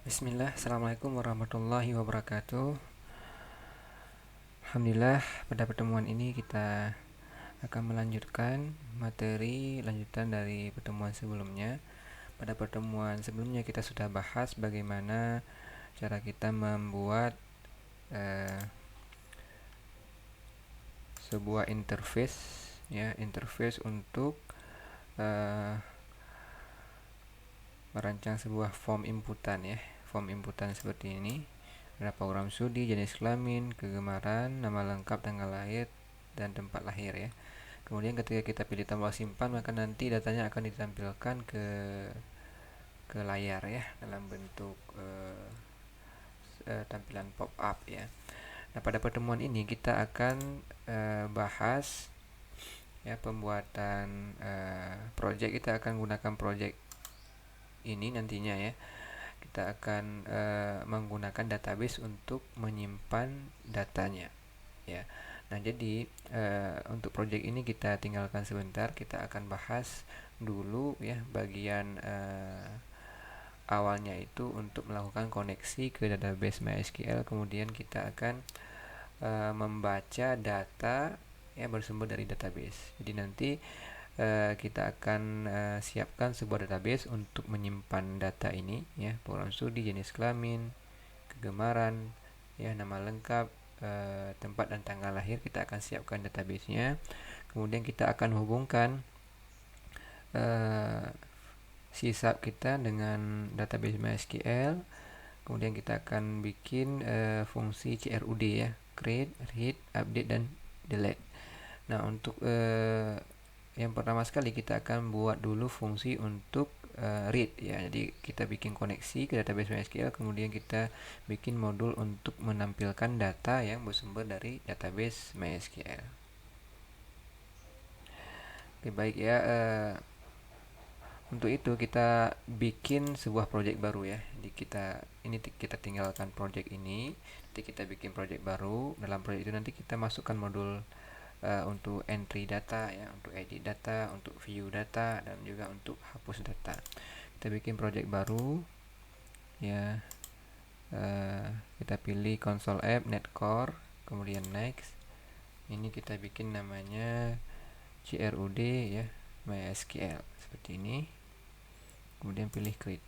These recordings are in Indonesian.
Bismillah, Assalamualaikum warahmatullahi wabarakatuh. Alhamdulillah, pada pertemuan ini kita akan melanjutkan materi lanjutan dari pertemuan sebelumnya. Pada pertemuan sebelumnya kita sudah bahas bagaimana cara kita membuat sebuah interface untuk merancang sebuah form inputan seperti ini. Ada program studi, jenis kelamin, kegemaran, nama lengkap, tanggal lahir, dan tempat lahir ya. Kemudian ketika kita pilih tombol simpan, maka nanti datanya akan ditampilkan ke layar ya, dalam bentuk tampilan pop up ya. Nah, pada pertemuan ini kita akan bahas ya pembuatan project. Kita akan gunakan project ini nantinya ya. Kita akan menggunakan database untuk menyimpan datanya ya. Nah, jadi untuk project ini kita tinggalkan sebentar. Kita akan bahas dulu ya bagian awalnya itu untuk melakukan koneksi ke database MySQL. Kemudian kita akan membaca data ya bersumber dari database. Jadi nanti kita akan siapkan sebuah database untuk menyimpan data ini ya, program studi, jenis kelamin, kegemaran ya, nama lengkap, tempat dan tanggal lahir. Kita akan siapkan databasenya. Kemudian kita akan hubungkan sysub kita dengan database MySQL. Kemudian kita akan bikin fungsi CRUD ya, create, read, update, dan delete. Nah, untuk yang pertama sekali kita akan buat dulu fungsi untuk read ya. Jadi kita bikin koneksi ke database MySQL, kemudian kita bikin modul untuk menampilkan data yang bersumber dari database MySQL. Oke, baik ya. Untuk itu kita bikin sebuah project baru ya. Jadi kita tinggalkan project ini. Nanti kita bikin project baru. Dalam project itu nanti kita masukkan modul untuk entry data ya, untuk edit data, untuk view data, dan juga untuk hapus data. Kita bikin project baru ya. Kita pilih console app, netcore, kemudian next. Ini kita bikin namanya CRUD ya, MySQL seperti ini. Kemudian pilih create.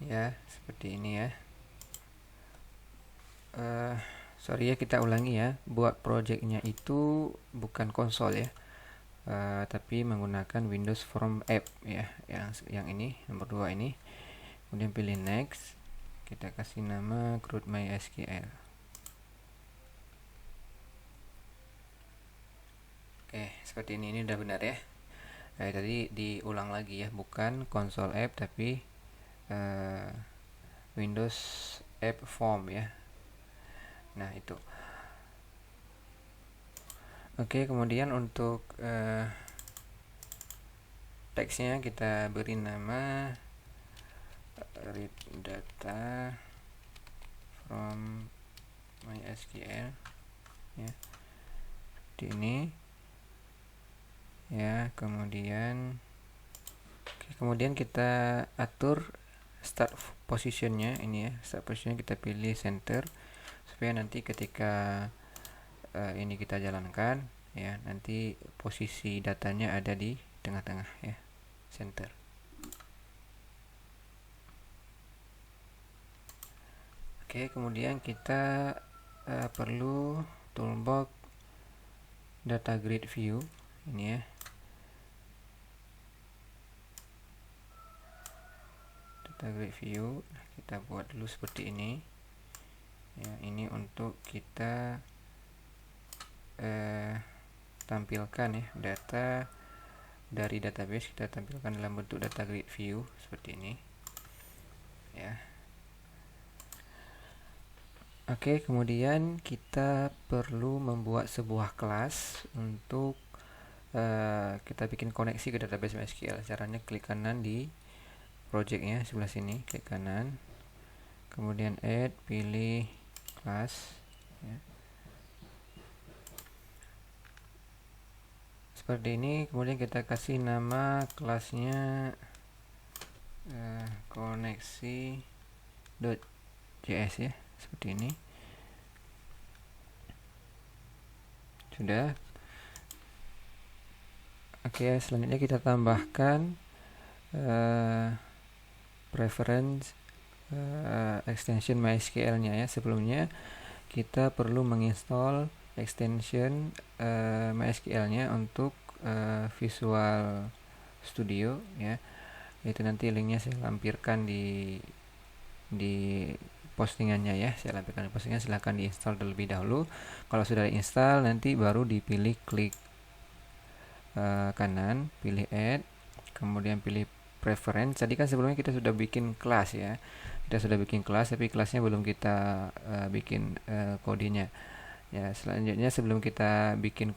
Ya, seperti ini ya. Sorry ya, kita ulangi ya. Buat projectnya itu bukan konsol ya, tapi menggunakan Windows Form App ya, yang ini nomor 2 ini. Kemudian pilih next. Kita kasih nama CRUD MySQL. Oke, seperti ini udah benar ya. Tadi diulang lagi ya, bukan konsol app tapi Windows App Form ya. Nah, itu. Oke, kemudian untuk teksnya kita beri nama read data from MySQL ya. Di ini ya. Kemudian kita atur start positionnya ini ya. Start positionnya kita pilih center supaya nanti ketika ini kita jalankan ya, nanti posisi datanya ada di tengah-tengah ya, center. Oke, kemudian kita perlu toolbox data grid view ini ya. Data grid view kita buat dulu seperti ini ya. Ini untuk kita tampilkan ya data dari database, kita tampilkan dalam bentuk data grid view seperti ini ya. Oke, kemudian kita perlu membuat sebuah kelas untuk kita bikin koneksi ke database MySQL. Caranya klik kanan di projectnya sebelah sini, klik kanan, kemudian add, pilih kelas ya. seperti ini. Kemudian kita kasih nama kelasnya koneksi.js ya, seperti ini. Sudah. Oke, selanjutnya kita tambahkan preference extension MySQL-nya ya. Sebelumnya kita perlu menginstal extension MySQL-nya untuk Visual Studio ya. Itu nanti linknya saya lampirkan di postingannya ya. Saya lampirkan di postingan, silahkan diinstal terlebih dahulu. Kalau sudah diinstal, nanti baru dipilih klik kanan, pilih add, kemudian pilih preference. Tadi kan sebelumnya kita sudah bikin kelas ya. Kita sudah bikin kelas, tapi kelasnya belum kita bikin kodenya. Ya, selanjutnya sebelum kita bikin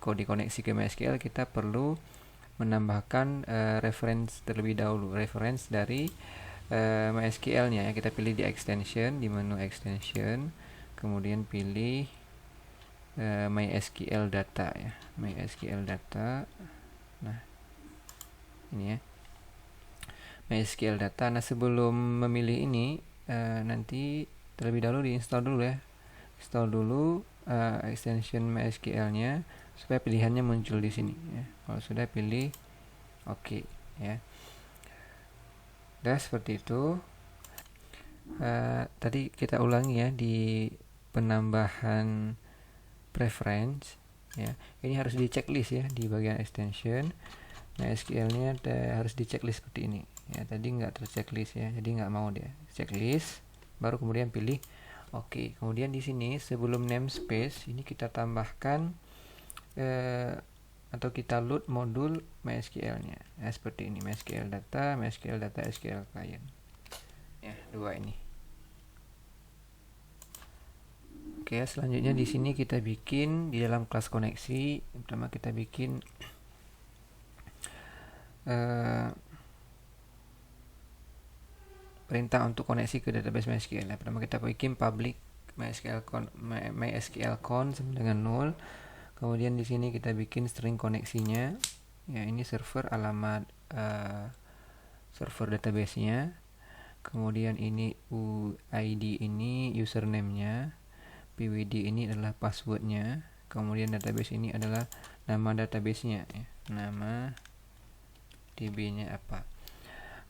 kode koneksi ke MySQL, kita perlu menambahkan reference terlebih dahulu, reference dari MySQL-nya ya. Kita pilih di extension, di menu extension, kemudian pilih MySQL data ya, MySQL data. Nah, ini ya, MySQL data. Nah, sebelum memilih ini nanti terlebih dahulu diinstal dulu ya. Install dulu extension MySQL-nya supaya pilihannya muncul di sini ya. Kalau sudah pilih oke ya. Udah seperti itu. Tadi kita ulangi ya di penambahan preference ya. Ini harus di checklist ya, di bagian extension MySQL-nya harus di checklist seperti ini ya. Tadi nggak terchecklist ya, jadi nggak mau dia checklist, baru kemudian pilih oke. Kemudian di sini sebelum namespace ini kita tambahkan atau kita load modul MySQL-nya ya, seperti ini, MySQL data, MySQL data SQL client ya, dua ini. Oke, selanjutnya di sini kita bikin di dalam kelas koneksi. Pertama kita bikin perintah untuk koneksi ke database MySQL. Pertama kita bikin public MySQL con sama dengan 0. Kemudian di sini kita bikin string koneksinya. Ya, ini server, alamat server database-nya. Kemudian ini UID, ini username-nya. PWD ini adalah passwordnya. Kemudian database ini adalah nama database-nya ya. Nama DB-nya apa.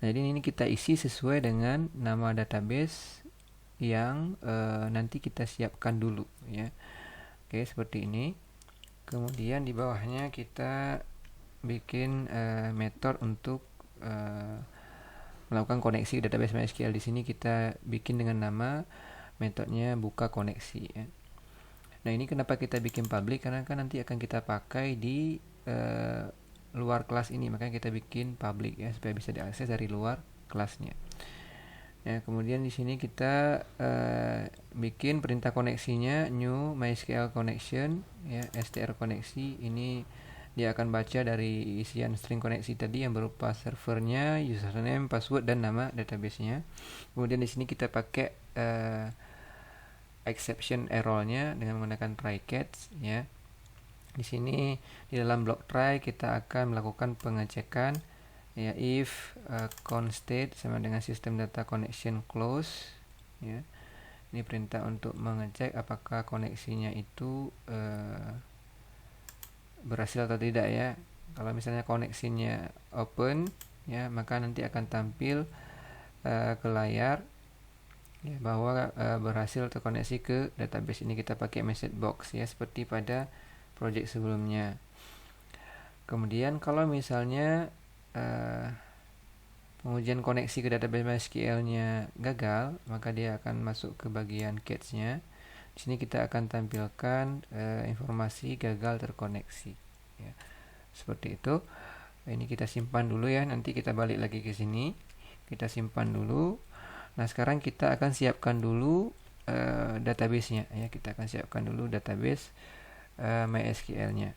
Nah, jadi ini kita isi sesuai dengan nama database yang nanti kita siapkan dulu ya. Oke, seperti ini. Kemudian di bawahnya kita bikin method untuk melakukan koneksi database MySQL. Di sini kita bikin dengan nama metodenya buka koneksi ya. Nah, ini kenapa kita bikin public, karena kan nanti akan kita pakai di luar kelas ini, makanya kita bikin public ya, supaya bisa diakses dari luar kelasnya ya. Kemudian di sini kita bikin perintah koneksinya new MySQL connection ya, str koneksi. Ini dia akan baca dari isian string koneksi tadi yang berupa servernya, username, password, dan nama database-nya. Kemudian di sini kita pakai exception error-nya dengan menggunakan try catch ya. Di sini di dalam blok try kita akan melakukan pengecekan ya, if constate sama dengan system data connection close ya. Ini perintah untuk mengecek apakah koneksinya itu berhasil atau tidak ya. Kalau misalnya koneksinya open ya, maka nanti akan tampil ke layar ya, bahwa berhasil terkoneksi ke database. Ini kita pakai message box ya, seperti pada project sebelumnya. Kemudian kalau misalnya pengujian koneksi ke database MySQL-nya gagal, maka dia akan masuk ke bagian catch-nya. Di sini kita akan tampilkan informasi gagal terkoneksi ya. Seperti itu. Ini kita simpan dulu ya, nanti kita balik lagi ke sini. Kita simpan dulu. Nah, sekarang kita akan siapkan dulu database-nya ya. Kita akan siapkan dulu database MySQL-nya.